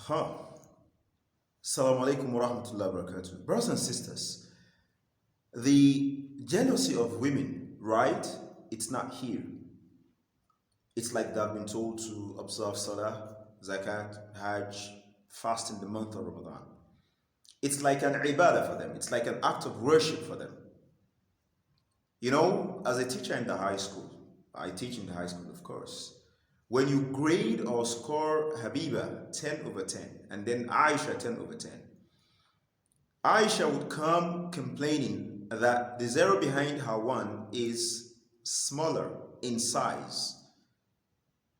Huh. Assalamu alaikum wa rahmatullahi wa barakatuh. Brothers and sisters, the jealousy of women, right? It's not here. It's like they've been told to observe Salah, Zakat, Hajj, fast in the month of Ramadan. It's like an ibadah for them. It's like an act of worship for them. You know, as a teacher in the high school, I teach in the high school, of course. When you grade or score Habiba 10 over 10 and then Aisha 10 over 10, Aisha would come complaining that the zero behind her one is smaller in size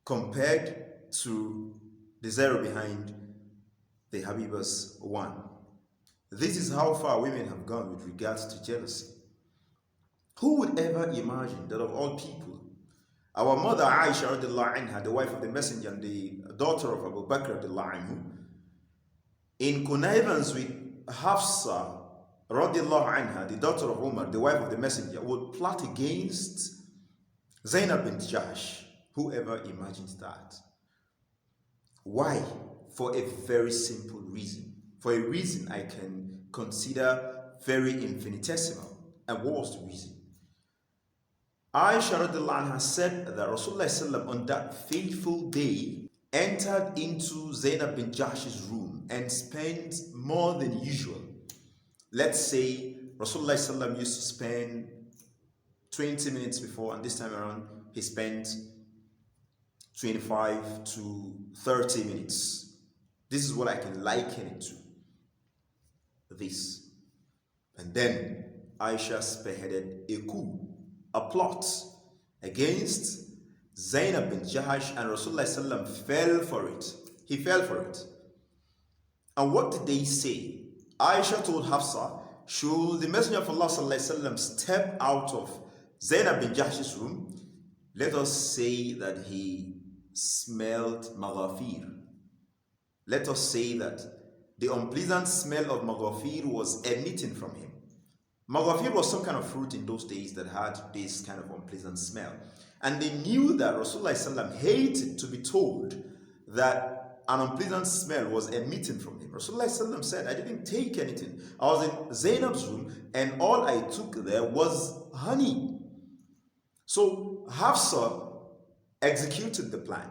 compared to the zero behind the Habiba's one. This is how far women have gone with regards to jealousy. Who would ever imagine that of all people, our mother Āisha radiallahu anha, the wife of the Messenger and the daughter of Abu Bakr radiallahu anhu, in connivance with Hafsah radiallahu anha, the daughter of Umar, the wife of the Messenger, would plot against Zainab bint Jahsh? Whoever imagines that? Why? For a very simple reason. For a reason I can consider very infinitesimal. And what was the reason? Āisha radiallahu anha said that Rasulullah on that fateful day entered into Zainab bin Jahsh's room and spent more than usual. Let's say Rasulullah used to spend 20 minutes before, and this time around he spent 25 to 30 minutes. This is what I can liken it to. This. And then Aisha spearheaded a coup, a plot against Zainab bin Jahsh, and Rasulullah fell for it. He fell for it. And what did they say? Aisha told Hafsah, should the Messenger of Allah step out of Zainab bin Jahsh's room, let us say that he smelled maghafir. Let us say that the unpleasant smell of maghafir was emitting from him. Maghafir was some kind of fruit in those days that had this kind of unpleasant smell. And they knew that Rasulullah hated to be told that an unpleasant smell was emitting from him. Rasulullah said, I didn't take anything. I was in Zainab's room and all I took there was honey. So Hafsah executed the plan.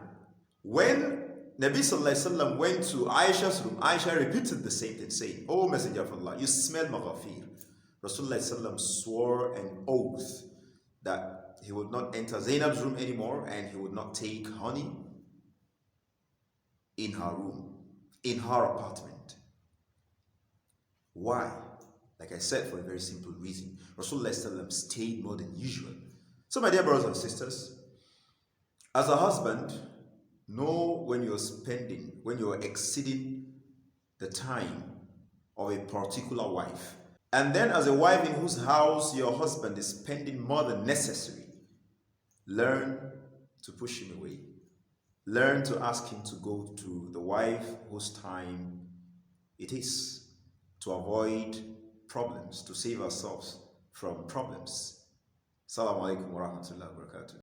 When Nabi Sallallahu went to Aisha's room, Aisha repeated the same thing, saying, "O Messenger of Allah, you smell maghafir." Rasulullah swore an oath that he would not enter Zainab's room anymore and he would not take honey in her room, in her apartment. Why? Like I said, for a very simple reason. Rasulullah stayed more than usual. So my dear brothers and sisters, as a husband, know when you're exceeding the time of a particular wife. And then as a wife in whose house your husband is spending more than necessary, learn to push him away. Learn to ask him to go to the wife whose time it is, to avoid problems, to save ourselves from problems. Assalamu alaikum wa rahmatullahi wa barakatuh.